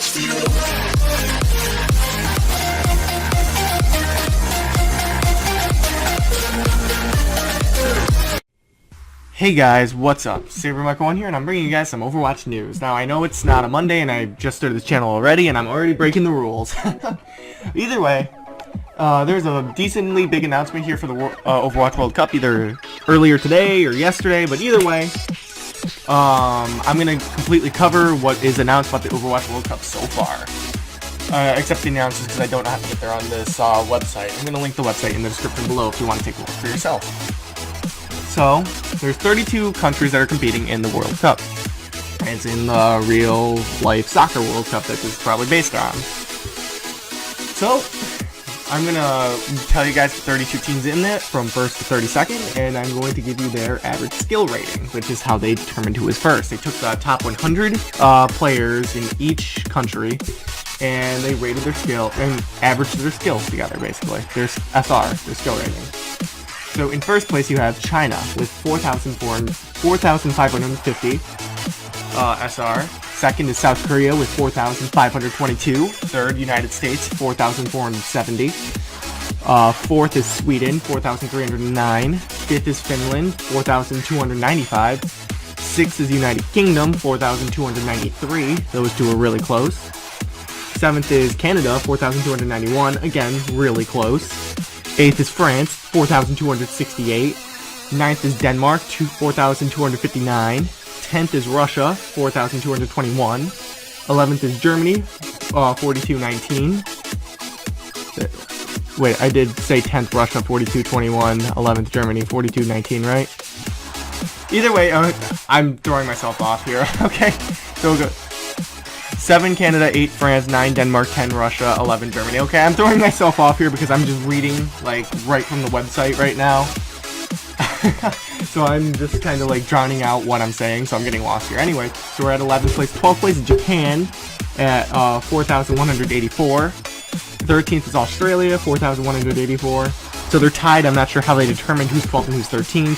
Hey guys, what's up? SaberMichael1 here, and I'm bringing you guys some Overwatch news. Now, I know it's not a Monday, and I just started this channel already, and I'm already breaking the rules. Either way, there's a decently big announcement here for the Overwatch World Cup, either earlier today or yesterday, but either way, I'm going to completely cover what is announced about the Overwatch World Cup so far. Except the announcements, because I don't know how to get there on this website. I'm going to link the website in the description below if you want to take a look for yourself. So, there's 32 countries that are competing in the World Cup. It's in the real-life soccer World Cup that this is probably based on. So, I'm going to tell you guys the 32 teams in it from 1st to 32nd, and I'm going to give you their average skill rating, which is how they determined who was first. They took the top 100 players in each country, and they rated their skill, and averaged their skills together, basically. Their SR, their skill rating. So in first place you have China with 4,550 SR. Second is South Korea with 4,522. Third, United States, 4,470. Fourth is Sweden, 4,309. Fifth is Finland, 4,295. Sixth is United Kingdom, 4,293. Those two are really close. Seventh is Canada, 4,291. Again, really close. 8th is France, 4,268. 9th is Denmark, 4,259. 10th is Russia, 4,221. 11th is Germany, 4,219. Wait, I did say 10th Russia, 4,221. 11th Germany, 4,219, right? Either way, I'm throwing myself off here. Okay, so we'll go 7 Canada, 8 France, 9 Denmark, 10 Russia, 11 Germany. Okay, I'm throwing myself off here because I'm just reading, like, right from the website right now. So I'm just kind of, like, drowning out what I'm saying, so I'm getting lost here. Anyway, so we're at 11th place. 12th place is Japan at 4,184. 13th is Australia, 4,184. So they're tied. I'm not sure how they determined who's 12th and who's 13th.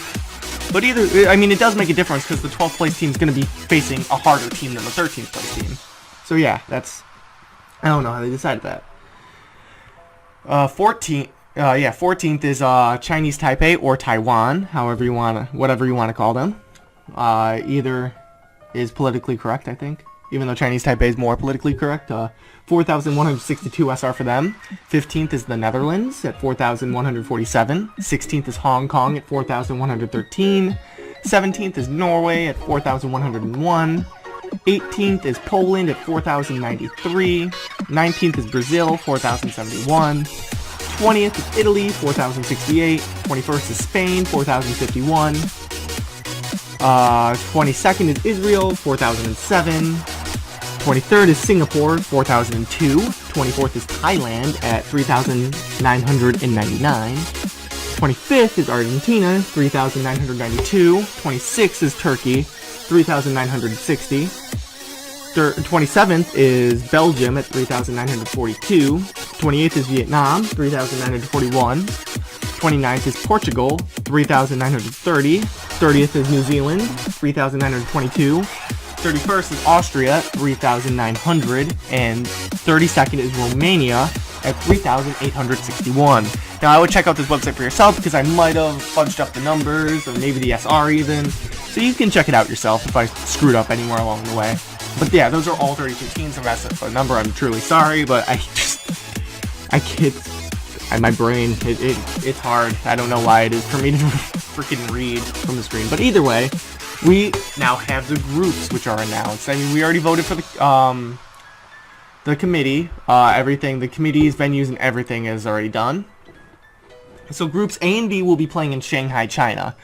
But either, I mean, it does make a difference because the 12th place team is going to be facing a harder team than the 13th place team. So yeah, that's, I don't know how they decided that. 14th is Chinese Taipei or Taiwan, however you want to, whatever you want to call them. Either is politically correct, I think. Even though Chinese Taipei is more politically correct. 4,162 SR for them. 15th is the Netherlands at 4,147. 16th is Hong Kong at 4,113. 17th is Norway at 4,101. 18th is Poland at 4,093. 19th is Brazil, 4,071. 20th is Italy, 4,068. 21st is Spain, 4,051. 22nd is Israel, 4,007. 23rd is Singapore, 4,002. 24th is Thailand at 3,999. 25th is Argentina, 3,992. 26th is Turkey, 3,960. 27th is Belgium at 3,942. 28th is Vietnam, 3,941. 29th is Portugal, 3,930. 30th is New Zealand, 3,922. 31st is Austria, 3,900. And 32nd is Romania at 3,861. Now, I would check out this website for yourself because I might have fudged up the numbers, or maybe the SR even. So you can check it out yourself if I screwed up anywhere along the way. But yeah, those are all 32 teams. If I messed up a number, I'm truly sorry, but I can't, my brain, it's hard. I don't know why it is for me to freaking read from the screen. But either way, we now have the groups which are announced. I mean, we already voted for the committee. Everything, the committee's venues and everything is already done. So groups A and B will be playing in Shanghai, China.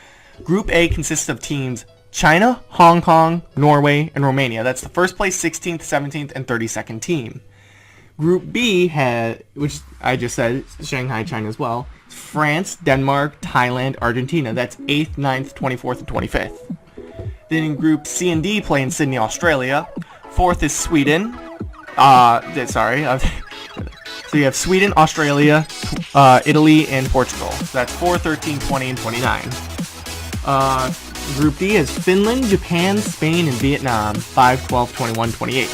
Group A consists of teams China, Hong Kong, Norway, and Romania. That's the first place, 16th, 17th, and 32nd team. Group B had, which I just said, Shanghai, China as well, France, Denmark, Thailand, Argentina. That's 8th, 9th, 24th, and 25th. Then in Group C and D play in Sydney, Australia. 4th is Sweden. So you have Sweden, Australia, Italy, and Portugal. So that's 4, 13, 20, and 29. Group D is Finland, Japan, Spain, and Vietnam. 5, 12, 21, 28.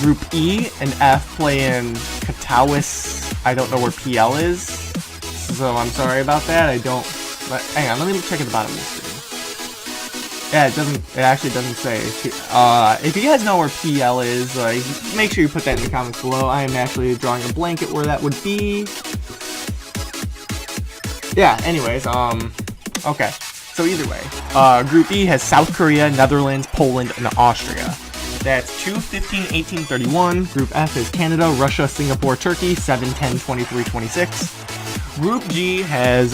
Group E and F play in Katowice. I don't know where PL is, so I'm sorry about that. I don't. But hang on, let me check at the bottom of the screen. Yeah, it actually doesn't say. If you guys know where PL is, like, make sure you put that in the comments below. I am actually drawing a blank at where that would be. Yeah, anyways, okay. So either way, Group E has South Korea, Netherlands, Poland, and Austria. That's 2-15-18-31. Group F is Canada, Russia, Singapore, Turkey, 7-10-23-26. Group G has,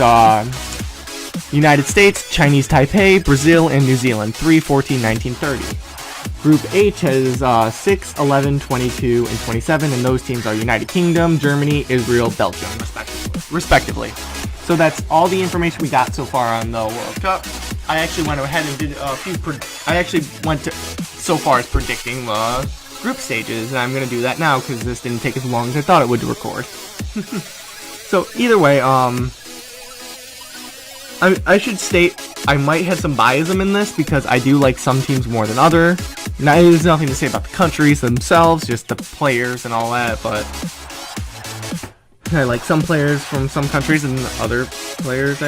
United States, Chinese Taipei, Brazil, and New Zealand, 3-14-19-30. Group H has 6, 11, 22, and 27, and those teams are United Kingdom, Germany, Israel, Belgium, respectively. So that's all the information we got so far on the World Cup. I actually went ahead and did a few. I actually went so far as predicting the group stages, and I'm gonna do that now because this didn't take as long as I thought it would to record. So either way, I should state I might have some biasm in this because I do like some teams more than other. Now, there's nothing to say about the countries themselves, just the players and all that, but I like some players from some countries and other players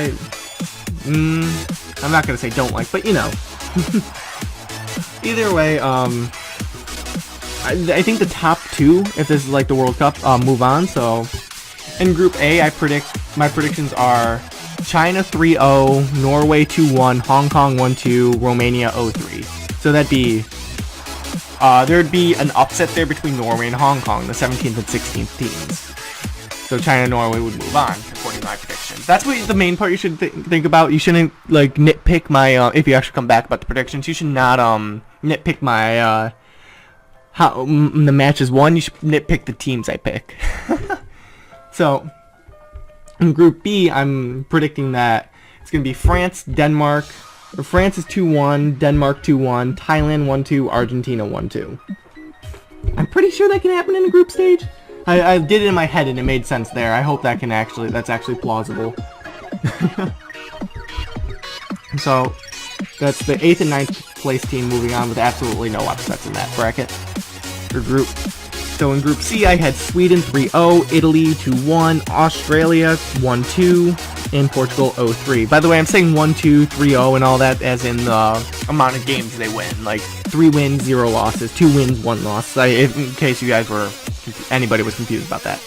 I'm not gonna say don't like, but you know. Either way, I think the top two, if this is like the World Cup, move on. So in Group A, my predictions are China 3-0, Norway 2-1, Hong Kong 1-2, Romania 0-3. So that'd be there'd be an upset there between Norway and Hong Kong, the 17th and 16th teams. So China and Norway would move on, according to my predictions. That's what the main part you should think about. You shouldn't like nitpick my if you actually come back about the predictions. You should not nitpick my how the matches won. You should nitpick the teams I pick. So in Group B, I'm predicting that it's gonna be France, Denmark. Or France is 2-1, Denmark 2-1, Thailand 1-2, Argentina 1-2. I'm pretty sure that can happen in the group stage. I did it in my head and it made sense there. I hope that's actually plausible. So that's the 8th and 9th place team moving on with absolutely no upsets in that bracket or group. So in Group C, I had Sweden 3-0, Italy 2-1, Australia 1-2, and Portugal 0-3. By the way, I'm saying 1-2, 3-0, and all that as in the amount of games they win. Like 3 wins, 0 losses, 2 wins, 1 loss. In case you guys were, anybody was confused about that.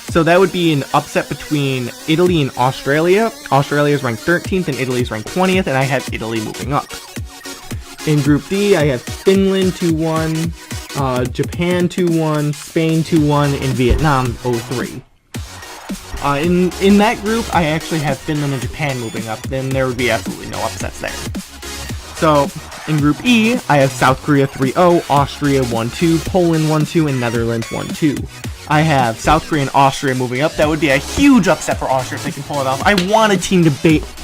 So that would be an upset between Italy and Australia. Australia is ranked 13th and Italy is ranked 20th, and I have Italy moving up. In Group D, I have Finland 2-1. Japan 2-1, Spain 2-1, and Vietnam 0-3. In that group, I actually have Finland and Japan moving up, then there would be absolutely no upsets there. So, in Group E, I have South Korea 3-0, Austria 1-2, Poland 1-2, and Netherlands 1-2. I have South Korea and Austria moving up. That would be a huge upset for Austria if they can pull it off. I want a team to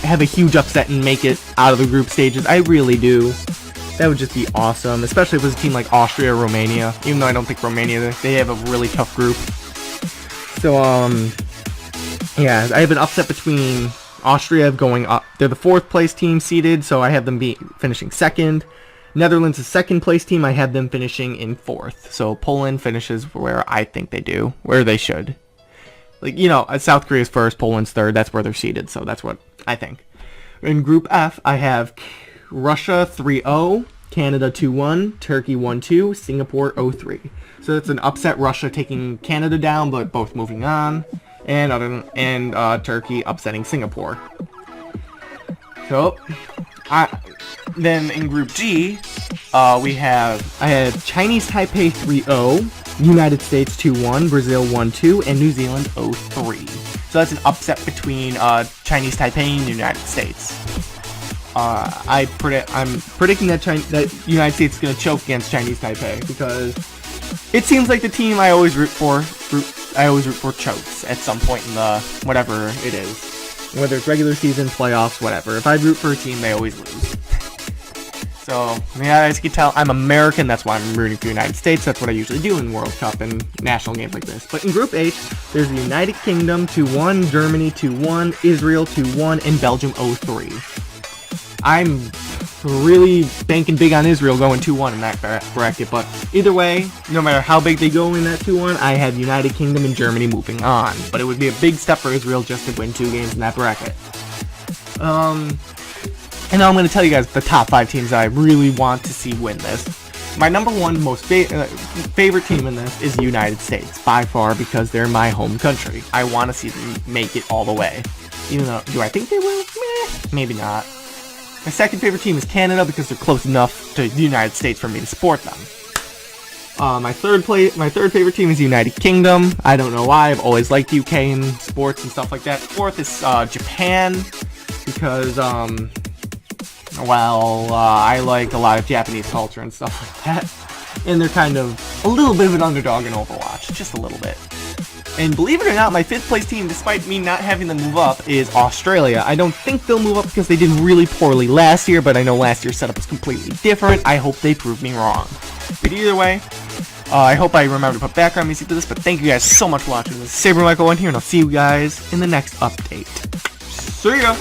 have a huge upset and make it out of the group stages. I really do. That would just be awesome, especially if it was a team like Austria or Romania, even though I don't think Romania, they have a really tough group. So, yeah, I have an upset between Austria going up. They're the 4th place team seeded, so I have them finishing 2nd. Netherlands is 2nd place team, I have them finishing in 4th. So Poland finishes where I think they do, where they should. Like, you know, South Korea's 1st, Poland's 3rd, that's where they're seeded, so that's what I think. In Group F, I have Russia 3-0, Canada 2-1, Turkey 1-2, Singapore 0-3. So it's an upset, Russia taking Canada down, but both moving on, and Turkey upsetting Singapore. So, then in Group G, I had Chinese Taipei 3-0, United States 2-1, Brazil 1-2, and New Zealand 0-3. So that's an upset between Chinese Taipei and the United States. I'm predicting that United States is going to choke against Chinese Taipei because it seems like the team I always root for chokes at some point in the whatever it is, whether it's regular season, playoffs, whatever. If I root for a team, they always lose. So yeah, as you can tell, I'm American. That's why I'm rooting for the United States. That's what I usually do in World Cup and national games like this. But in Group H, there's the United Kingdom 2-1, Germany 2-1, Israel 2-1, and Belgium 0-3. I'm really banking big on Israel going 2-1 in that bracket, but either way, no matter how big they go in that 2-1, I have United Kingdom and Germany moving on. But it would be a big step for Israel just to win 2 games in that bracket. And now I'm going to tell you guys the top 5 teams that I really want to see win this. My number 1 most favorite team in this is the United States, by far, because they're my home country. I want to see them make it all the way. Even though, do I think they will? Maybe not. My second favorite team is Canada because they're close enough to the United States for me to support them. My third favorite team is the United Kingdom. I don't know why. I've always liked the UK in sports and stuff like that. Fourth is Japan because I like a lot of Japanese culture and stuff like that. And they're kind of a little bit of an underdog in Overwatch, just a little bit. And believe it or not, my 5th place team, despite me not having them move up, is Australia. I don't think they'll move up because they did really poorly last year, but I know last year's setup was completely different. I hope they prove me wrong. But either way, I hope I remember to put background music to this, but thank you guys so much for watching. This is Saber Michael 1 here, and I'll see you guys in the next update. See ya!